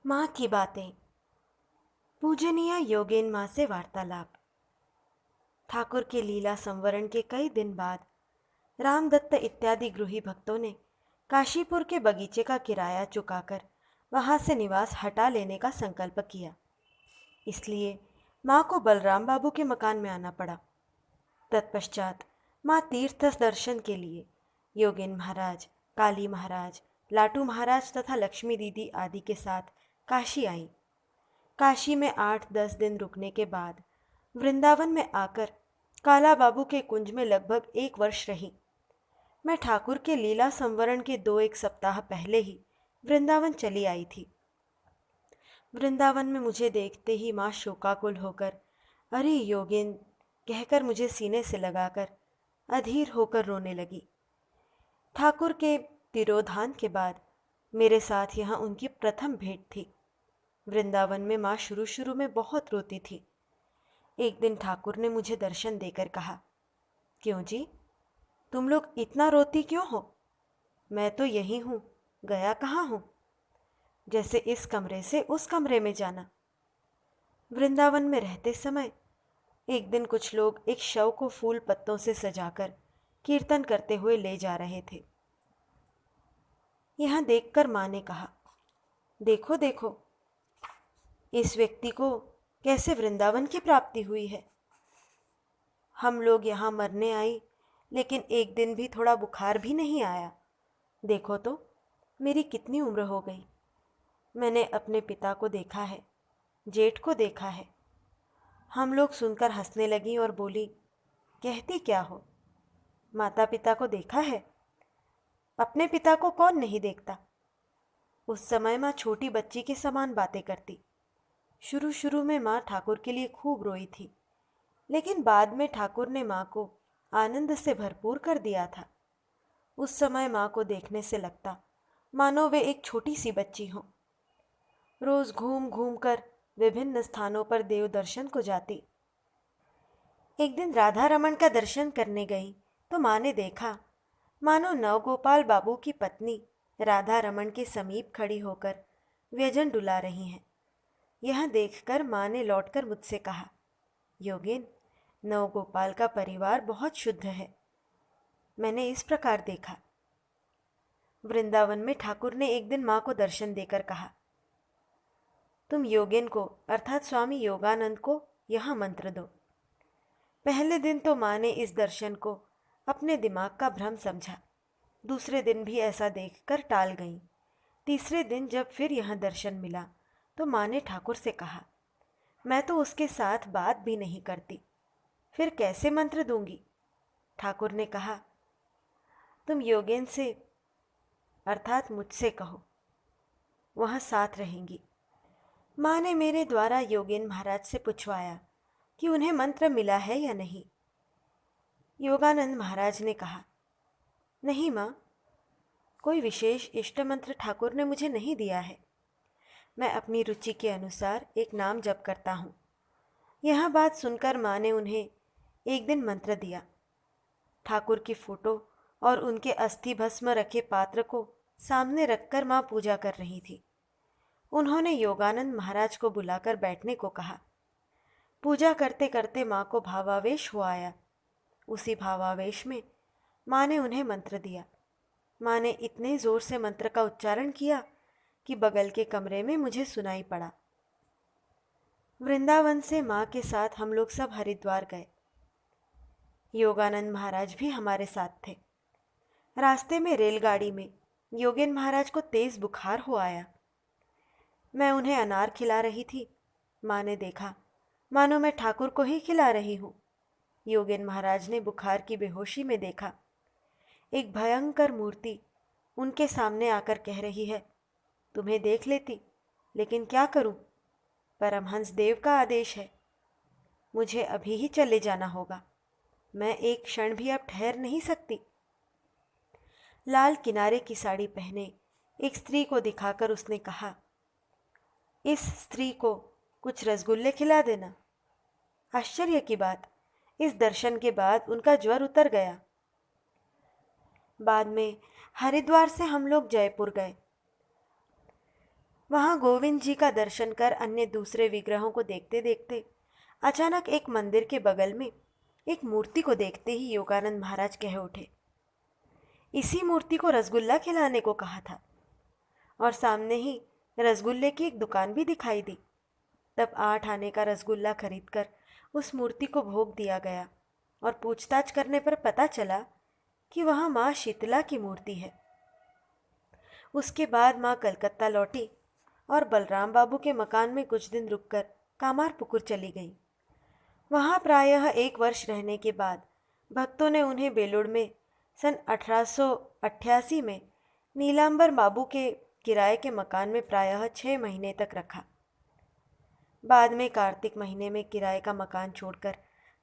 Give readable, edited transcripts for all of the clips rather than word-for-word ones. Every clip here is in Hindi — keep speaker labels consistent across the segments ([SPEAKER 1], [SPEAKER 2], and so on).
[SPEAKER 1] माँ की बातें। पूजनीय योगेन माँ से वार्तालाप। ठाकुर के लीला संवरण के कई दिन बाद रामदत्त इत्यादि गृही भक्तों ने काशीपुर के बगीचे का किराया चुकाकर वहां से निवास हटा लेने का संकल्प किया। इसलिए माँ को बलराम बाबू के मकान में आना पड़ा। तत्पश्चात माँ तीर्थ दर्शन के लिए योगेन महाराज, काली महाराज, लाटू महाराज तथा लक्ष्मी दीदी आदि के साथ काशी आई। काशी में 8-10 दिन रुकने के बाद वृंदावन में आकर काला बाबू के कुंज में लगभग 1 वर्ष रही। मैं ठाकुर के लीला संवरण के 2-1 सप्ताह पहले ही वृंदावन चली आई थी। वृंदावन में मुझे देखते ही माँ शोकाकुल होकर अरे योगेन कहकर मुझे सीने से लगाकर अधीर होकर रोने लगी। ठाकुर के तिरोधान के बाद मेरे साथ यहाँ उनकी प्रथम भेंट थी। वृंदावन में माँ शुरू शुरू में बहुत रोती थी। एक दिन ठाकुर ने मुझे दर्शन देकर कहा, क्यों जी, तुम लोग इतना रोती क्यों हो? मैं तो यही हूँ, गया कहाँ हूँ? जैसे इस कमरे से उस कमरे में जाना। वृंदावन में रहते समय एक दिन कुछ लोग एक शव को फूल पत्तों से सजाकर कीर्तन करते हुए ले जा रहे थे। यह देखकर माँ ने कहा, देखो देखो, इस व्यक्ति को कैसे वृंदावन की प्राप्ति हुई है। हम लोग यहाँ मरने आई, लेकिन एक दिन भी थोड़ा बुखार भी नहीं आया। देखो तो मेरी कितनी उम्र हो गई। मैंने अपने पिता को देखा है, जेठ को देखा है। हम लोग सुनकर हंसने लगी और बोली, कहती क्या हो, माता पिता को देखा है? अपने पिता को कौन नहीं देखता। उस समय माँ छोटी बच्ची के समान बातें करती। शुरू शुरू में माँ ठाकुर के लिए खूब रोई थी, लेकिन बाद में ठाकुर ने माँ को आनंद से भरपूर कर दिया था। उस समय माँ को देखने से लगता मानो वे एक छोटी सी बच्ची हो। रोज घूम घूम कर विभिन्न स्थानों पर देव दर्शन को जाती। एक दिन राधा रमन का दर्शन करने गई तो माँ ने देखा मानो नवगोपाल बाबू की पत्नी राधा रमन के समीप खड़ी होकर व्यजन डुला रही हैं। यह देखकर माँ ने लौटकर मुझसे कहा, योगेन, नवगोपाल का परिवार बहुत शुद्ध है। मैंने इस प्रकार देखा। वृंदावन में ठाकुर ने एक दिन माँ को दर्शन देकर कहा, तुम योगेन को अर्थात स्वामी योगानंद को यह मंत्र दो। पहले दिन तो माँ ने इस दर्शन को अपने दिमाग का भ्रम समझा। दूसरे दिन भी ऐसा देखकर टाल गई। तीसरे दिन जब फिर यह दर्शन मिला तो माँ ने ठाकुर से कहा, मैं तो उसके साथ बात भी नहीं करती, फिर कैसे मंत्र दूंगी? ठाकुर ने कहा, तुम योगेन से अर्थात मुझसे कहो, वह साथ रहेंगी। माँ ने मेरे द्वारा योगेन महाराज से पूछवाया कि उन्हें मंत्र मिला है या नहीं। योगानंद महाराज ने कहा, नहीं माँ, कोई विशेष इष्ट मंत्र ठाकुर ने मुझे नहीं दिया है। मैं अपनी रुचि के अनुसार एक नाम जप करता हूँ। यह बात सुनकर माँ ने उन्हें एक दिन मंत्र दिया। ठाकुर की फोटो और उनके अस्थि भस्म रखे पात्र को सामने रखकर माँ पूजा कर रही थी। उन्होंने योगानंद महाराज को बुलाकर बैठने को कहा। पूजा करते करते माँ को भावावेश हो आया। उसी भावावेश में माँ ने उन्हें मंत्र दिया। माँ ने इतने जोर से मंत्र का उच्चारण किया कि बगल के कमरे में मुझे सुनाई पड़ा। वृंदावन से माँ के साथ हम लोग सब हरिद्वार गए। योगानंद महाराज भी हमारे साथ थे। रास्ते में रेलगाड़ी में योगेन महाराज को तेज बुखार हो आया। मैं उन्हें अनार खिला रही थी। माँ ने देखा मानो मैं ठाकुर को ही खिला रही हूँ। योगेन महाराज ने बुखार की बेहोशी में देखा एक भयंकर मूर्ति उनके सामने आकर कह रही है, तुम्हें देख लेती, लेकिन क्या करूं, परमहंस देव का आदेश है। मुझे अभी ही चले जाना होगा। मैं एक क्षण भी अब ठहर नहीं सकती। लाल किनारे की साड़ी पहने एक स्त्री को दिखाकर उसने कहा, इस स्त्री को कुछ रसगुल्ले खिला देना। आश्चर्य की बात, इस दर्शन के बाद उनका ज्वर उतर गया। बाद में हरिद्वार से हम लोग जयपुर गए। वहां गोविंद जी का दर्शन कर अन्य दूसरे विग्रहों को देखते देखते अचानक एक मंदिर के बगल में एक मूर्ति को देखते ही योगानंद महाराज कह उठे, इसी मूर्ति को रसगुल्ला खिलाने को कहा था। और सामने ही रसगुल्ले की एक दुकान भी दिखाई दी। तब 8 आने का रसगुल्ला खरीदकर उस मूर्ति को भोग दिया गया और पूछताछ करने पर पता चला कि वहाँ माँ शीतला की मूर्ति है। उसके बाद माँ कलकत्ता लौटी और बलराम बाबू के मकान में कुछ दिन रुककर कामारपुकुर चली गई। वहाँ प्रायः 1 वर्ष रहने के बाद भक्तों ने उन्हें बेलूड़ में सन 1888 में नीलांबर बाबू के किराए के मकान में प्रायः 6 महीने तक रखा। बाद में कार्तिक महीने में किराए का मकान छोड़कर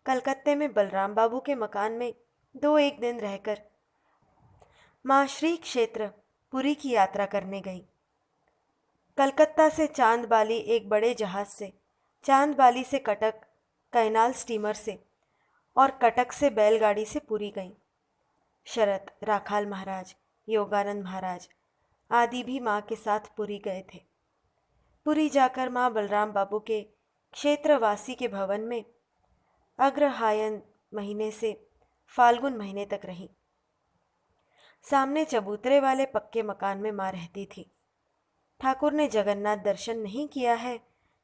[SPEAKER 1] कलकत्ते में बलराम बाबू के मकान में 2-1 दिन रहकर माँ श्री क्षेत्र पुरी की यात्रा करने गई। कलकत्ता से चांदबाली एक बड़े जहाज से, चांदबाली से कटक कैनाल स्टीमर से और कटक से बैलगाड़ी से पुरी गई। शरत, राखाल महाराज, योगानंद महाराज आदि भी माँ के साथ पुरी गए थे। पुरी जाकर माँ बलराम बाबू के क्षेत्रवासी के भवन में अग्रहायण महीने से फाल्गुन महीने तक रही। सामने चबूतरे वाले पक्के मकान में माँ रहती थी। ठाकुर ने जगन्नाथ दर्शन नहीं किया है,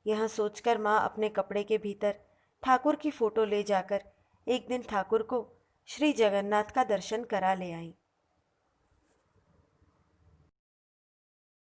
[SPEAKER 1] यह सोचकर माँ अपने कपड़े के भीतर ठाकुर की फोटो ले जाकर एक दिन ठाकुर को श्री जगन्नाथ का दर्शन करा ले आई।